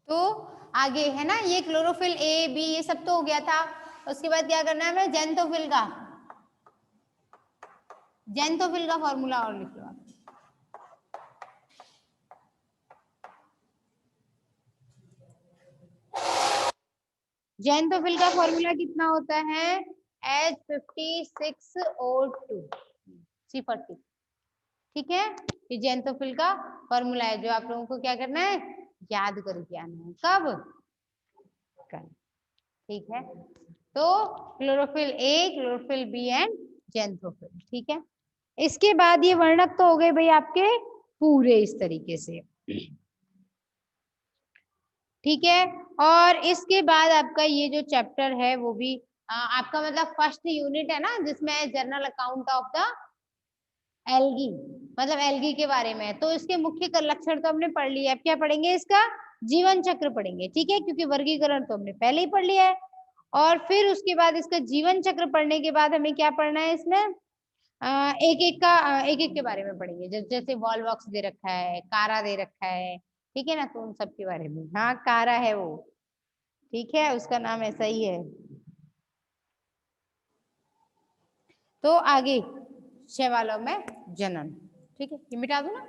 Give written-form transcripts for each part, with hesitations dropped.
तो आगे है ना, ये क्लोरोफिल ए बी ये सब तो हो गया था। उसके बाद क्या करना है हमें, ज़ैंथोफिल का फॉर्मूला और लिख लो आप। ज़ैंथोफिल का फॉर्मूला कितना होता है, H56O2 C40। ठीक है, ये ज़ैंथोफिल का फॉर्मूला है जो आप लोगों को क्या करना है, याद करके आना है। कब, कल। ठीक है, तो chlorophyll A, chlorophyll B and xanthophyll. ठीक है, इसके बाद ये वर्णक तो हो गए भाई आपके पूरे इस तरीके से। ठीक है, और इसके बाद आपका ये जो चैप्टर है वो भी आपका मतलब फर्स्ट यूनिट है ना, जिसमें journal account of the algae, मतलब एल्गी के बारे में है। तो इसके मुख्य लक्षण तो हमने पढ़ लिया है, अब क्या पढ़ेंगे, इसका जीवन चक्र पढ़ेंगे। ठीक है, क्योंकि वर्गीकरण तो हमने पहले ही पढ़ लिया है। और फिर उसके बाद इसका जीवन चक्र पढ़ने के बाद हमें क्या पढ़ना है, इसमें एक एक के बारे में पढ़ेंगे। जैसे वॉलवॉक्स दे रखा है, कारा दे रखा है, ठीक है ना, तो उन सब के बारे में। हाँ, कारा है वो, ठीक है, उसका नाम ऐसा ही है। तो आगे शैवालों में जनन। ठीक है, ये मिटा दो ना।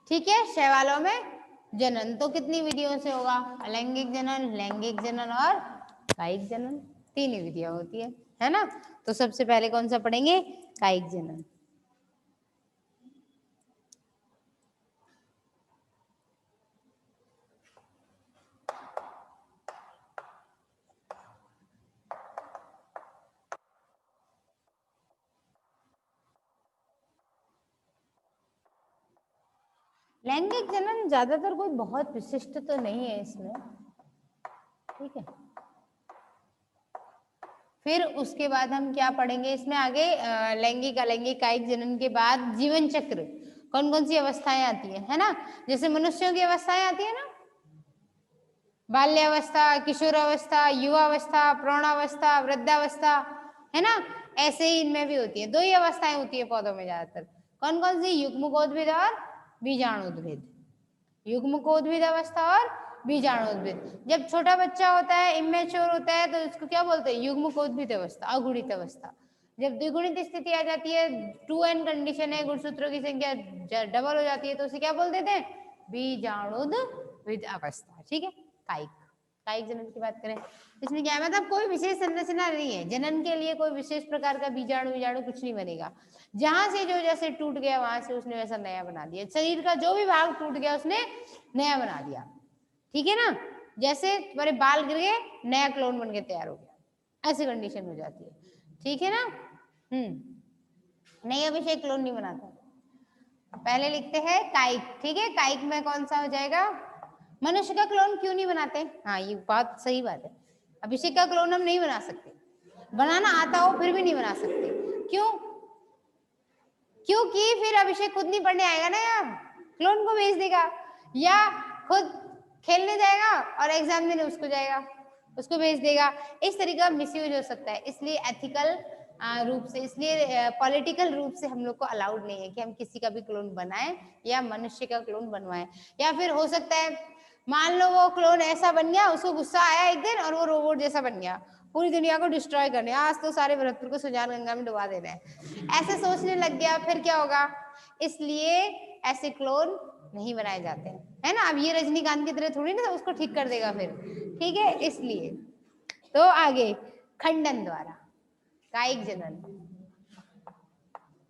ठीक है, शैवालों में जनन तो कितनी विधियों से होगा, अलैंगिक जनन, लैंगिक जनन और कायिक जनन, 3 ही विधियां होती है ना। तो सबसे पहले कौन सा पढ़ेंगे, कायिक जनन। लैंगिक जनन ज्यादातर कोई बहुत विशिष्ट तो नहीं है इसमें। ठीक है, फिर उसके बाद हम क्या पढ़ेंगे इसमें आगे, लैंगिक अलैंगिक कायिक जनन के बाद जीवन चक्र, कौन कौन सी अवस्थाएं आती है ना। जैसे मनुष्यों की अवस्थाएं आती है ना, बाल्यावस्था, किशोरावस्था, युवावस्था, प्रौढ़ावस्था, वृद्धावस्था, है ना, ऐसे ही इनमें भी होती है। 2 ही अवस्थाएं होती है पौधों में ज्यादातर। कौन कौन सी, युग्मकोद्भिद और बीजाणुद्भिद। युग्मकोद्भिद अवस्था और बीजाणुद्भिद। जब छोटा बच्चा होता है, इमेच्योर होता है, तो इसको क्या बोलते हैं, युग्मकोद्भिद अवस्था, अगुणित अवस्था। जब द्विगुणित स्थिति आ जाती है, 2n कंडीशन है, गुणसूत्रों की संख्या डबल हो जाती है, तो उसे क्या बोल देते हैं, बीजाणुद्भिद अवस्था। ठीक है, कायिक, कायिक जनन की बात करें, इसमें क्या है, मतलब कोई विशेष संरचना नहीं है जनन के लिए, कोई विशेष प्रकार का बीजाणु कुछ नहीं बनेगा। जहां से जो जैसे टूट गया वहां से उसने वैसा नया बना दिया। शरीर का जो भी भाग टूट गया उसने नया बना दिया। ठीक है ना, जैसे तुम्हारे बाल गिर गए, नया क्लोन बन के तैयार हो गया, ऐसी कंडीशन हो जाती है। ठीक है ना, नहीं, अभिषेक क्लोन नहीं बनाता, पहले लिखते हैं कायिक। ठीक है, कायिक में कौन सा हो जाएगा, मनुष्य का क्लोन क्यों नहीं बनाते, हाँ ये बात सही बात है, अभिषेक का क्लोन हम नहीं बना सकते, बनाना आता हो फिर भी नहीं बना सकते। क्यों, क्योंकि फिर अभिषेक खुद नहीं पढ़ने आएगा ना यार, क्लोन को भेज देगा, या खुद खेलने जाएगा और एग्जाम देने उसको जाएगा, उसको भेज देगा। इस तरीके का मिसयूज हो सकता है, इसलिए एथिकल रूप से, इसलिए पॉलिटिकल रूप से हम लोग को अलाउड नहीं है कि हम किसी का भी क्लोन बनाएं या मनुष्य का क्लोन बनवाएं। या फिर हो सकता है मान लो वो क्लोन ऐसा बन गया, उसको गुस्सा आया एक दिन और वो रोबोट जैसा बन गया, पूरी दुनिया को डिस्ट्रॉय करने, आज तो सारे भरतपुर को सुजान गंगा में डुबा देना है, ऐसे सोचने लग गया, फिर क्या होगा। इसलिए ऐसे क्लोन नहीं बनाए जाते हैं, है ना। अब ये रजनीकांत की तरह थोड़ी ना उसको ठीक कर देगा फिर, ठीक है, इसलिए। तो आगे खंडन द्वारा कायिक जनन,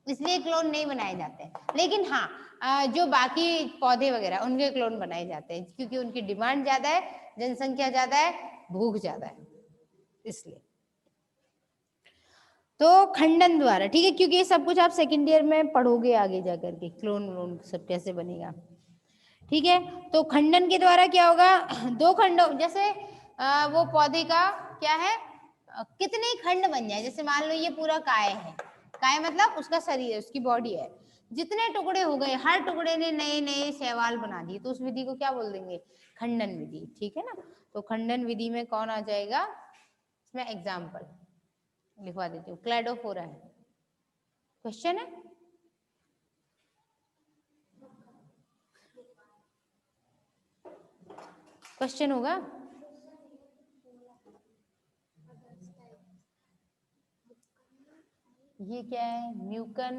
इसलिए क्लोन नहीं बनाए जाते हैं। लेकिन हाँ, जो बाकी पौधे वगैरह उनके क्लोन बनाए जाते हैं, क्योंकि उनकी डिमांड ज्यादा है, जनसंख्या ज्यादा है, भूख ज्यादा है, इसलिए। तो खंडन द्वारा, ठीक है, क्योंकि ये सब कुछ आप सेकेंड ईयर में पढ़ोगे आगे जाकर के, क्लोन व्लोन सब कैसे बनेगा। ठीक है, तो खंडन के द्वारा क्या होगा, 2 खंडों, जैसे वो पौधे का क्या है, कितने खंड बन जाए, जैसे मान लो ये पूरा काय है, काय मतलब उसका शरीर है, उसकी बॉडी है, जितने टुकड़े हो गए हर टुकड़े ने नए नए शैवाल बना दिए, तो उस विधि को क्या बोल देंगे, खंडन विधि। ठीक है ना, तो खंडन विधि में कौन आ जाएगा, इसमें एग्जाम्पल लिखवा देती हूँ, क्लैडोफोरा है। क्वेश्चन है, क्वेश्चन होगा, ये क्या है, म्यूकन,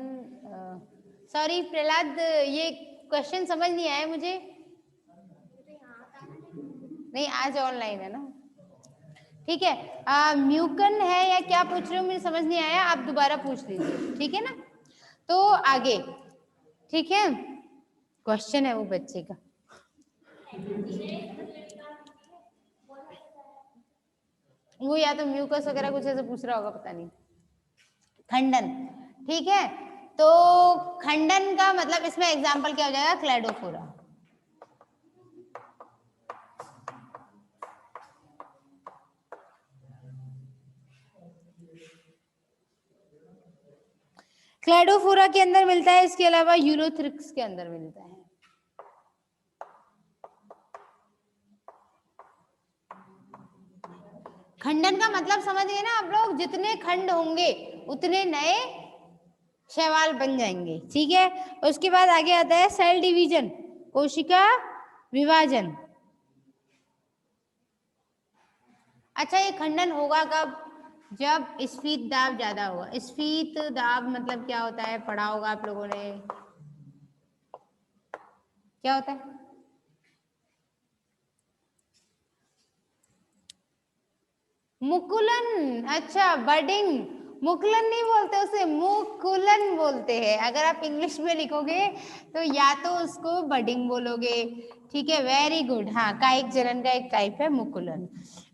सॉरी प्रहलाद, ये क्वेश्चन समझ नहीं आया मुझे, नहीं आज ऑनलाइन है ना, ठीक है। म्यूकन है या क्या पूछ रहे हो, मुझे समझ नहीं आया, आप दोबारा पूछ लीजिए, ठीक है ना। तो आगे, ठीक है, क्वेश्चन है वो बच्चे का, वो या तो म्यूकस वगैरह कुछ ऐसे पूछ रहा होगा, पता नहीं। खंडन, ठीक है, तो खंडन का मतलब इसमें एग्जाम्पल क्या हो जाएगा, क्लैडोफोरा। क्लैडोफोरा के अंदर मिलता है, इसके अलावा यूरोथ्रिक्स के अंदर मिलता है। खंडन का मतलब समझ गए ना आप लोग, जितने खंड होंगे उतने नए शैवाल बन जाएंगे, ठीक है। उसके बाद आगे आता है सेल डिवीजन, कोशिका विभाजन। अच्छा, ये खंडन होगा कब, जब स्फीत दाब ज्यादा होगा। स्फीत दाब मतलब क्या होता है, पढ़ा होगा आप लोगों ने, क्या होता है, मुकुलन, अच्छा बडिंग, मुकुलन नहीं बोलते उसे, मुकुलन बोलते हैं। अगर आप इंग्लिश में लिखोगे तो या तो उसको बडिंग बोलोगे, ठीक है, वेरी गुड, हाँ, कायिक जनन का एक टाइप है मुकुलन,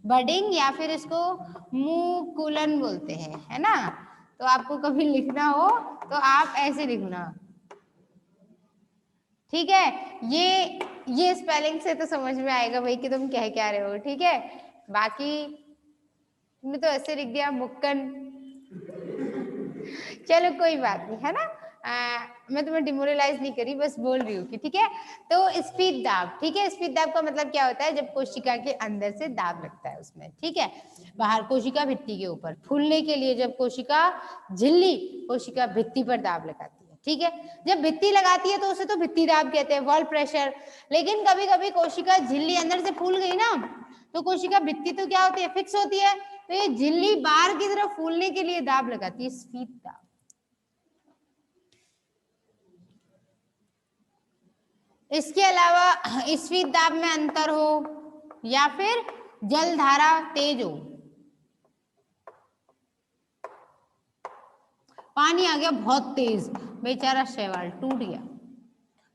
बडिंग या फिर इसको मुकुलन बोलते हैं, है ना। तो आपको कभी लिखना हो तो आप ऐसे लिखना, ठीक है। ये स्पेलिंग से तो समझ में आएगा भाई कि तुम कह क्या रहे हो, ठीक है। बाकी तुमने तो ऐसे लिख दिया मुक्कन, चलो कोई बात नहीं, है ना। मैं तुम्हें डिमोरलाइज नहीं करी, बस बोल रही हूँ कि ठीक है। तो स्फीत दाब, ठीक है, स्फीत दाब का मतलब क्या होता है, जब कोशिका के अंदर से दाब लगता है उसमें, ठीक है, बाहर कोशिका भित्ति के ऊपर फूलने के लिए, जब कोशिका झिल्ली कोशिका भित्ति पर दाब लगाती है, ठीक है। जब भित्ति लगाती है तो उसे तो भित्ति दाब कहते हैं, वॉल प्रेशर। लेकिन कभी कभी कोशिका झिल्ली अंदर से फूल गई ना, तो कोशिका भित्ति तो क्या होती है, फिक्स होती है, तो ये झिल्ली बाहर की तरफ फूलने के लिए दाब लगाती है, स्फीत दाब। इसके अलावा स्फीत दाब में अंतर हो या फिर जलधारा तेज हो, पानी आ गया बहुत तेज, बेचारा शैवाल टूट गया,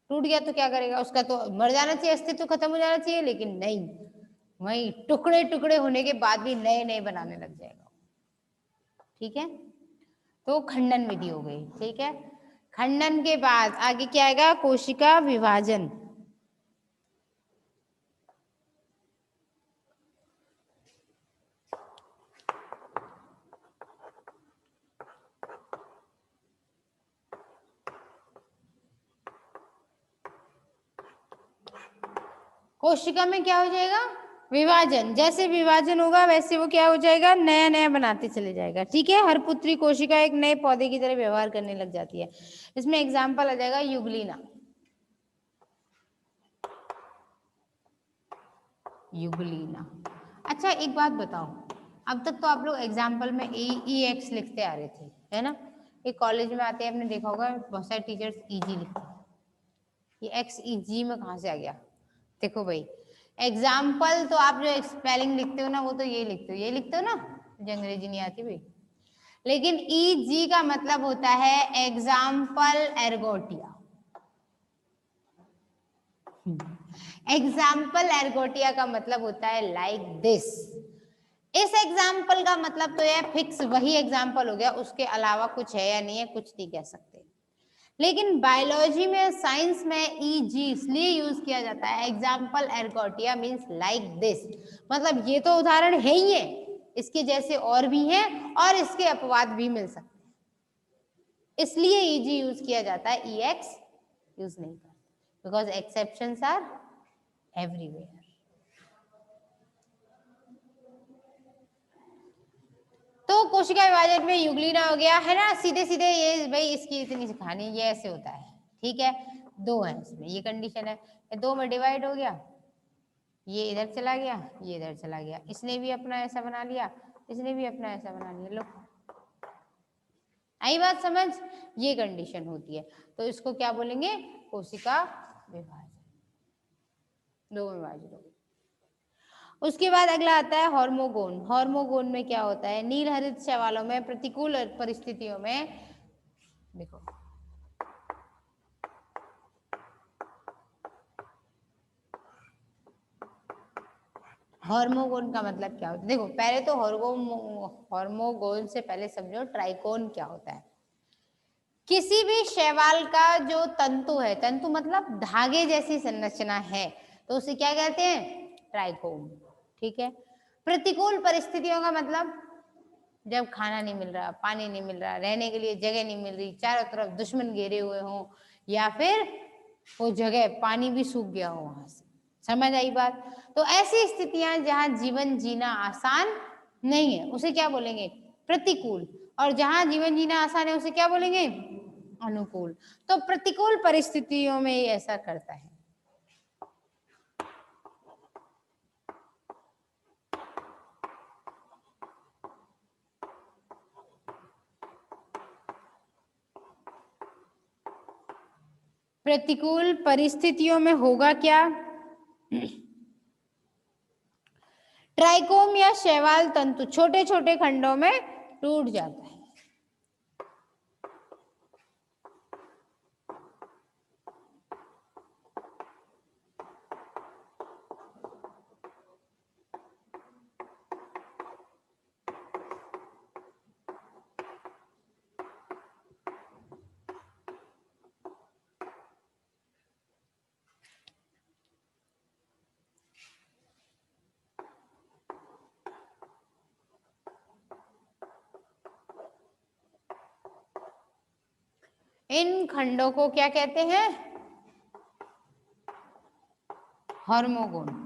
टूट गया तो क्या करेगा, उसका तो मर जाना चाहिए, अस्तित्व खत्म हो जाना चाहिए, लेकिन नहीं, वही टुकड़े टुकड़े होने के बाद भी नए नए बनाने लग जाएगा, ठीक है। तो खंडन विधि हो गई, ठीक है। खंडन के बाद आगे क्या आएगा, कोशिका विभाजन। कोशिका में क्या हो जाएगा, विभाजन, जैसे विभाजन होगा वैसे वो क्या हो जाएगा, नया नया बनाते चले जाएगा, ठीक है। हर पुत्री कोशिका एक नए पौधे की तरह व्यवहार करने लग जाती है। इसमें एग्जाम्पल आ जाएगा युगलीना, युगलीना। अच्छा एक बात बताओ, अब तक तो आप लोग एग्जाम्पल में EX लिखते आ रहे थे, है ना। एक कॉलेज में आते हैं, आपने देखा होगा बहुत सारे टीचर्स EG लिखते हैं, ये XEG में कहाँ से आ गया, देखो भाई, एग्जाम्पल तो आप जो स्पेलिंग लिखते हो ना, वो तो ये लिखते हो, ये लिखते हो ना, मुझे अंग्रेजी नहीं आती भाई। लेकिन EG का मतलब होता है एग्जाम्पल एर्गोटिया, एग्जाम्पल एर्गोटिया का मतलब होता है लाइक दिस। इस एग्जाम्पल का मतलब तो यह फिक्स वही एग्जाम्पल हो गया, उसके अलावा कुछ है या नहीं है कुछ नहीं कह सकते। लेकिन बायोलॉजी में, साइंस में EG इसलिए यूज किया जाता है, एग्जाम्पल एर्गोटिया मीन्स लाइक दिस, मतलब ये तो उदाहरण है ही है, इसके जैसे और भी हैं और इसके अपवाद भी मिल सकते हैं, इसलिए ईजी यूज किया जाता है, ईएक्स यूज नहीं करते, बिकॉज एक्सेप्शंस आर एवरीवेयर। तो कोशिका विभाजन में यूग्लिना हो गया है ना, सीधे सीधे ये भाई इसकी इतनी सी कहानी, ये ऐसे होता है, ठीक है। दो है इसमें, ये कंडीशन है, दो में डिवाइड हो गया, ये इधर चला गया, ये इधर चला गया, इसने भी अपना ऐसा बना लिया, इसने भी अपना ऐसा बना लिया। लो आई बात समझ, ये कंडीशन होती है, तो इसको क्या बोलेंगे, कोशिका विभाजन, दो में विभाजित हो गई। उसके बाद अगला आता है हार्मोगोन। हार्मोगोन में क्या होता है, नील हरित शैवालों में प्रतिकूल परिस्थितियों में, देखो हार्मोगोन का मतलब क्या होता है, देखो पहले तो हार्मोगोन से पहले समझो ट्राइकोन क्या होता है। किसी भी शैवाल का जो तंतु है, तंतु मतलब धागे जैसी संरचना है, तो उसे क्या कहते हैं, ट्राइकोन, ठीक है। प्रतिकूल परिस्थितियों का मतलब जब खाना नहीं मिल रहा, पानी नहीं मिल रहा, रहने के लिए जगह नहीं मिल रही, चारों तरफ दुश्मन घेरे हुए हों, या फिर वो जगह पानी भी सूख गया हो वहां से, समझ आई बात। तो ऐसी स्थितियां जहां जीवन जीना आसान नहीं है उसे क्या बोलेंगे, प्रतिकूल, और जहां जीवन जीना आसान है उसे क्या बोलेंगे, अनुकूल। तो प्रतिकूल परिस्थितियों में ये ऐसा करता है। प्रतिकूल परिस्थितियों में होगा क्या, ट्राइकोम या शैवाल तंतु छोटे छोटे खंडों में टूट जाता है। इन खंडों को क्या कहते हैं, हार्मोगोन।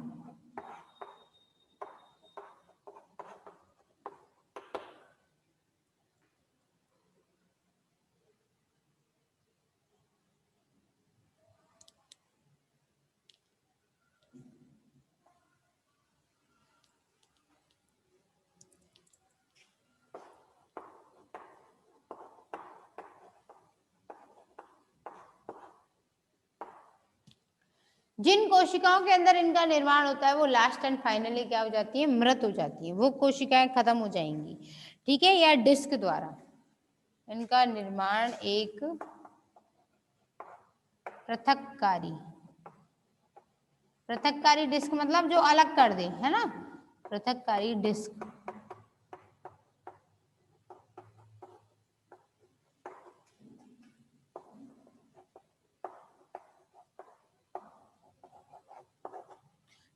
जिन कोशिकाओं के अंदर इनका निर्माण होता है वो लास्ट एंड फाइनली क्या हो जाती है, मृत हो जाती है, वो कोशिकाएं खत्म हो जाएंगी, ठीक है, या डिस्क द्वारा इनका निर्माण एक पृथक्कारी, पृथक्कारी डिस्क मतलब जो अलग कर दे, है ना, पृथक्कारी डिस्क।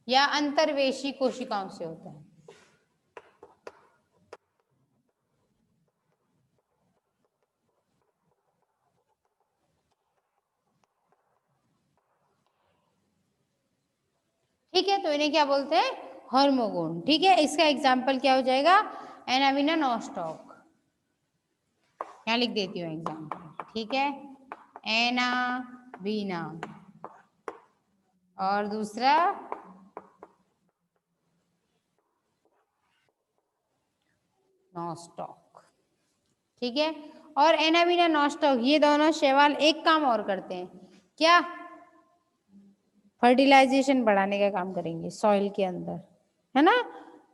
या अंतर्वेशी कोशिकाओं से होता है। ठीक है, तो इन्हें क्या बोलते हैं, हार्मोगोन, ठीक है। इसका एग्जाम्पल क्या हो जाएगा, एनाविना नॉस्टॉक, यहाँ लिख देती हूँ एग्जाम्पल, ठीक है, एनाविना, और दूसरा नॉस्टॉक, ठीक है। और एनाविना नॉस्टॉक ये दोनों शैवाल एक काम और करते हैं, क्या, फर्टिलाइजेशन बढ़ाने का काम करेंगे सॉइल के अंदर, है ना,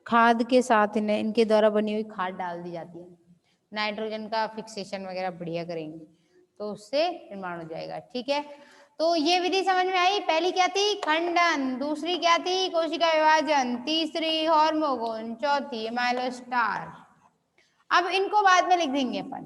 खाद के साथ इन्हें इनके द्वारा बनी हुई खाद डाल दी जाती है, नाइट्रोजन का फिक्सेशन वगैरह बढ़िया करेंगे, तो उससे निर्माण हो जाएगा, ठीक है। तो ये विधि समझ में आई, पहली क्या थी, खंडन, दूसरी क्या थी, कोशिका विभाजन, तीसरी हार्मोगोन, चौथी माइलोस्टार। अब इनको बाद में लिख देंगे अपन,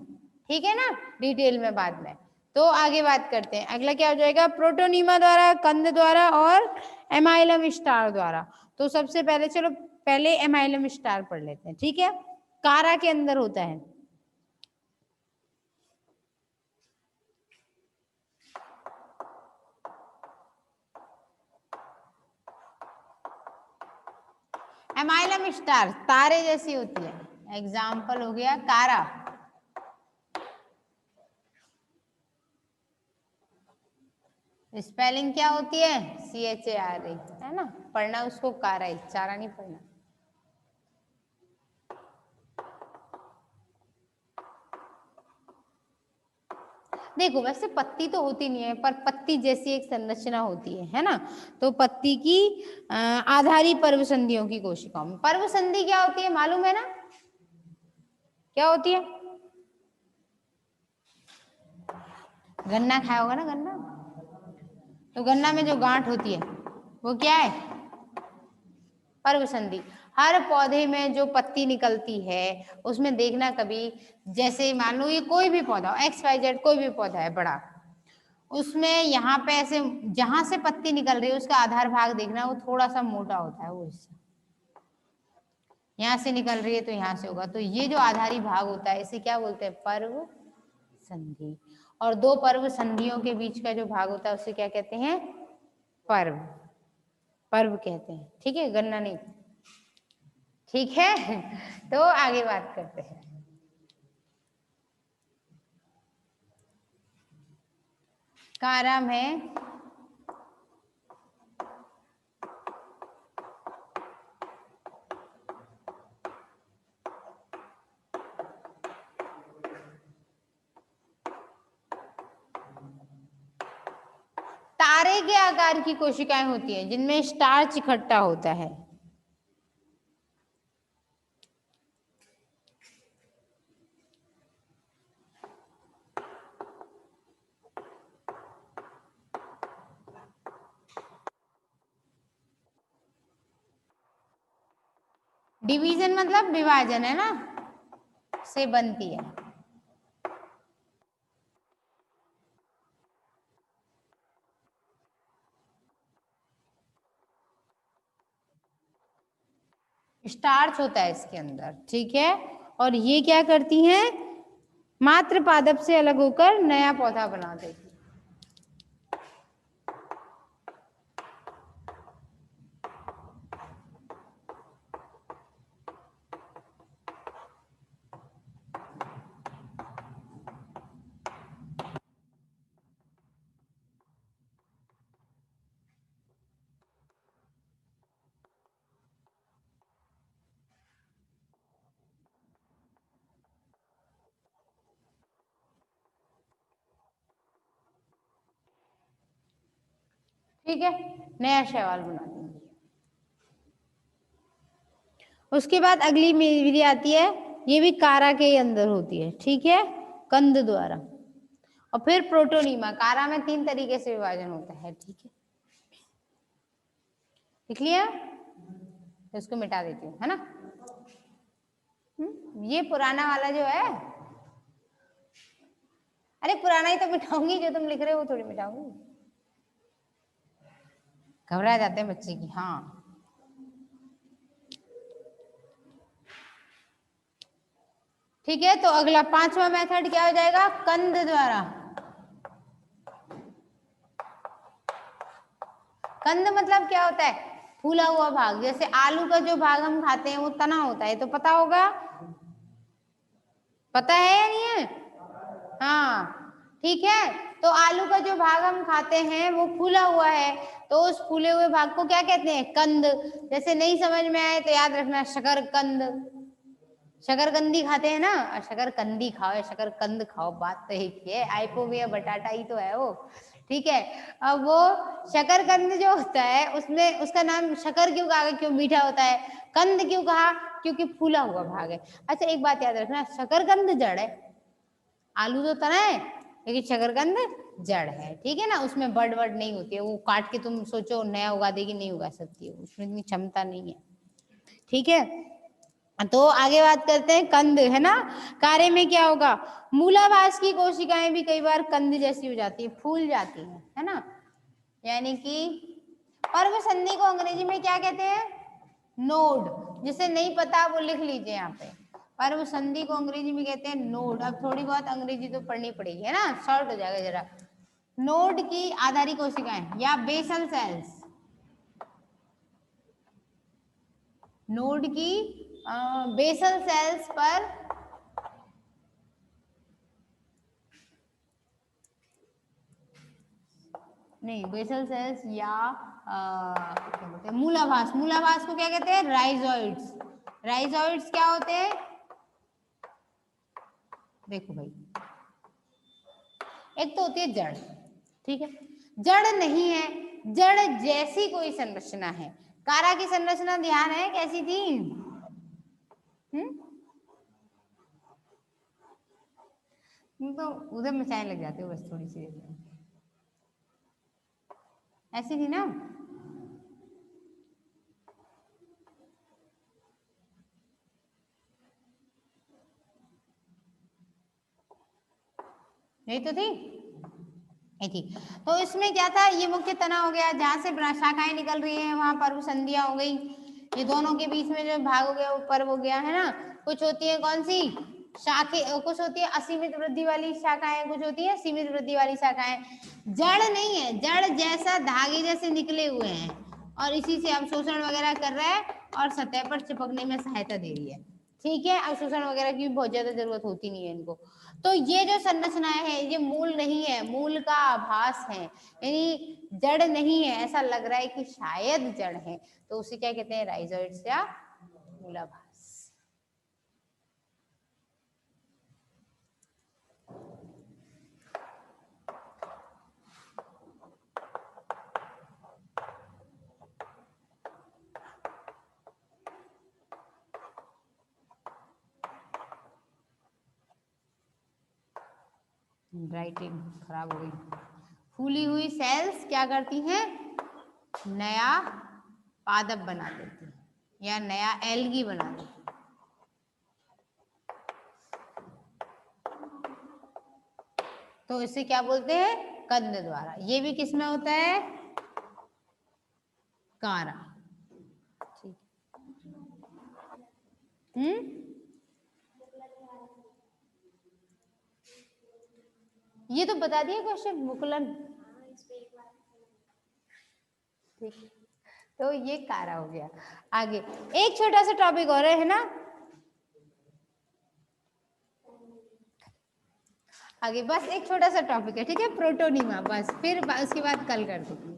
ठीक है ना, डिटेल में बाद में। तो आगे बात करते हैं, अगला क्या हो जाएगा, प्रोटोनीमा द्वारा, कंद द्वारा, और एमाइलम स्टार द्वारा। तो सबसे पहले चलो पहले एमाइलम स्टार पढ़ लेते हैं, ठीक है। कारा के अंदर होता है, एमाइलम स्टार तारे जैसी होती है, एग्जाम्पल हो गया कारा। स्पेलिंग क्या होती है? CHARA, है ना, पढ़ना उसको कारा ही, चारा नहीं पढ़ना। देखो वैसे पत्ती तो होती नहीं है, पर पत्ती जैसी एक संरचना होती है ना। तो पत्ती की आधारी पर्व संधियों की कोशिकाओं में, पर्व संधि क्या होती है मालूम है ना, क्या होती है? गन्ना खाया होगा ना, गन्ना, तो गन्ना में जो गांठ होती है वो क्या है? पर्व संधि। हर पौधे में जो पत्ती निकलती है उसमें देखना कभी, जैसे मान लो ये कोई भी पौधा XYZ, कोई भी पौधा है बड़ा, उसमें यहाँ पे ऐसे जहां से पत्ती निकल रही है उसका आधार भाग देखना, वो थोड़ा सा मोटा होता है, वो हिस्सा यहाँ से निकल रही है तो यहाँ से होगा, तो ये जो आधारी भाग होता है इसे क्या बोलते हैं? पर्व संधि। और दो पर्व संधियों के बीच का जो भाग होता है उसे क्या कहते हैं? पर्व, पर्व कहते हैं। ठीक है, गन्ना नहीं, ठीक है। तो आगे बात करते हैं। कारा में तारे के आकार की कोशिकाएं होती हैं जिनमें स्टार्च इकट्ठा होता है। डिवीजन मतलब विभाजन, है ना, से बनती है। स्टार्च होता है इसके अंदर, ठीक है। और ये क्या करती हैं? मात्र पादप से अलग होकर नया पौधा बना देती है। ठीक है, नया शैवाल बना देंगे। उसके बाद अगली विधि आती है, ये भी कारा के अंदर होती है, ठीक है, कंद द्वारा। और फिर प्रोटोनीमा, कारा में 3 तरीके से विभाजन होता है, ठीक है, लिख लिया? तो इसको मिटा देती हूँ, है ना। ये पुराना वाला जो है, अरे पुराना ही तो मिटाऊंगी, जो तुम लिख रहे हो वो थोड़ी मिटाऊंगी, घबरा जाते हैं बच्चे की। हाँ, ठीक है। तो अगला 5वां मेथड क्या हो जाएगा? कंद द्वारा। कंद मतलब क्या होता है? फूला हुआ भाग। जैसे आलू का जो भाग हम खाते हैं वो तना होता है, तो पता होगा, पता है या नहीं है? हाँ, ठीक है। तो आलू का जो भाग हम खाते हैं वो फूला हुआ है, तो उस फूले हुए भाग को क्या कहते हैं? कंद। जैसे नहीं समझ में आए तो याद रखना, शकरकंद, शकरकंदी खाते हैं ना, शकरकंदी खाओ या शकरकंद खाओ, बात तो एक ही है, आइपोमिया बटाटा ही तो है वो, ठीक है। अब वो शकरकंद जो होता है उसमें उसका नाम शकर क्यों कहा, क्यों मीठा होता है, कंद क्यों कहा, क्योंकि फूला हुआ भाग है। अच्छा एक बात याद रखना, शकरकंद जड़ है, आलू तो तना है, लेकिन शकरकंद जड़ है, ठीक है ना, उसमें बड़ बड़ नहीं होती है, वो काट के तुम सोचो नया उगा देगी, नहीं उगा सकती है, उसमें इतनी क्षमता नहीं है, ठीक है। तो आगे बात करते हैं कंद, है ना। कार्य में क्या होगा? मूलाभास की कोशिकाएं भी कई बार कंद जैसी हो जाती है, फूल जाती है ना। यानी कि पर्व संधि को अंग्रेजी में क्या कहते हैं? नोड। जिसे नहीं पता वो लिख लीजिए यहाँ पे, पर्व संधि को अंग्रेजी में कहते हैं नोड। अब थोड़ी बहुत अंग्रेजी तो पढ़नी पड़ेगी, है ना, शॉर्ट हो जाएगा जरा। नोड की आधारी कोशिकाएं या बेसल सेल्स, नोड की बेसल सेल्स पर नहीं, बेसल सेल्स या क्या बोलते हैं, मूलाभास। मूलाभास को क्या कहते हैं? राइजोइड्स। राइजोइड्स क्या होते हैं? देखो भाई, एक तो होती है जड़, ठीक है, जड़ नहीं है, जड़ जैसी कोई संरचना है। कारा की संरचना ध्यान है कैसी थी? तो उधर मचाने लग जाते हो बस थोड़ी सी देर में, ऐसी थी ना? यही तो थी, यही थी। तो इसमें क्या था? ये मुख्य तना हो गया, जहां से शाखाएं निकल रही हैं वहां पर्व संधियां हो गई। ये दोनों के बीच में जो भाग हो गया वो पर्व हो गया, है ना? कुछ होती है कौन सी शाखे, कुछ होती है असीमित वृद्धि वाली शाखाएं, कुछ होती है सीमित वृद्धि वाली शाखाएं। जड़ नहीं है, जड़ जैसा धागे जैसे निकले हुए हैं और इसी से अवशोषण वगैरह कर रहा है और सतह पर चिपकने में सहायता दे रही है, ठीक है। अवशोषण वगैरह की बहुत ज्यादा जरूरत होती नहीं है इनको। तो ये जो संरचनाएं हैं ये मूल नहीं है, मूल का आभास है, यानी जड़ नहीं है। ऐसा लग रहा है कि शायद जड़ है, तो उसे क्या कहते हैं? राइजोइड्स या मूलाभास। राइटिंग खराब हो गई। फूली हुई सेल्स क्या करती हैं? नया पादप बना देती है या नया एल्गी बना देती है। तो इसे क्या बोलते हैं? कंद द्वारा। ये भी किसमें होता है? कारा, ठीक। ये तो बता दिया क्वेश्चन, मुकुलन, ठीक। तो ये कारा हो गया। आगे एक छोटा सा टॉपिक और है ना, आगे बस एक छोटा सा टॉपिक है, ठीक है, प्रोटोनीमा, बस फिर उसके बाद कल कर दूंगी,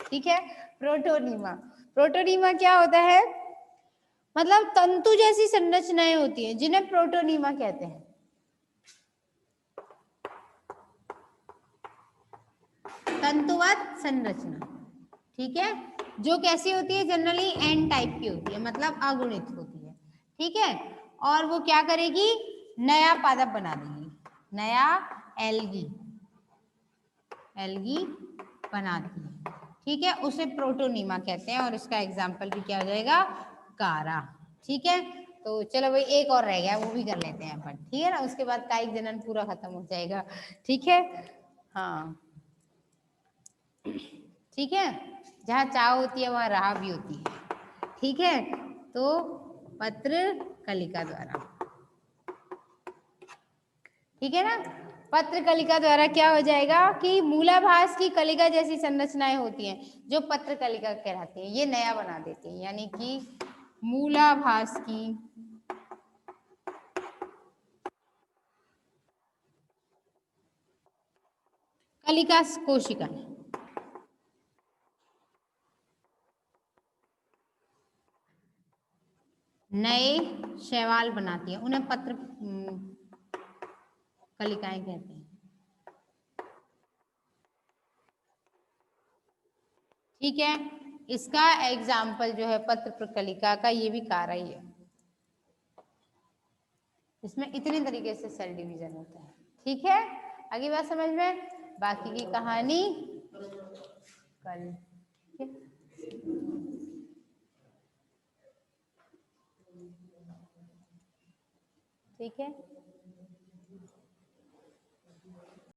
ठीक है। प्रोटोनीमा, प्रोटोनीमा क्या होता है? मतलब तंतु जैसी संरचनाएं होती हैं जिन्हें प्रोटोनीमा कहते हैं। तंतुवत संरचना, ठीक है, जो कैसी होती है? जनरली एन टाइप की होती है, मतलब अगुणित होती है, ठीक है। और वो क्या करेगी? नया पादप बना देगी, नया एल्गी, एल्गी बनाती है, ठीक है। उसे प्रोटोनीमा कहते हैं और इसका एग्जाम्पल भी क्या हो जाएगा? कारा, ठीक है। तो चलो भाई एक और रह गया, वो भी कर लेते हैं अपन, ठीक है ना, उसके बाद कायिक जनन पूरा खत्म हो जाएगा, ठीक है। हाँ, ठीक है, जहाँ चाह होती है वहां राह भी होती है, ठीक है। तो पत्र कलिका द्वारा, ठीक है ना, पत्र कलिका द्वारा क्या हो जाएगा कि मूलाभास की कलिका जैसी संरचनाएं होती हैं जो पत्र कलिका कहलाती हैं, ये नया बना देती हैं, यानी कि मूलाभास की कलिका कोशिका नए शैवाल बनाती है, उन्हें पत्र कलिकाएं कहते हैं, ठीक है। इसका एग्जाम्पल जो है पत्र प्रकलिका का, ये भी कारा ही है। इसमें इतने तरीके से सेल डिवीजन होता है, ठीक है। आगे बात समझ में, बाकी की कहानी कल, ठीक है।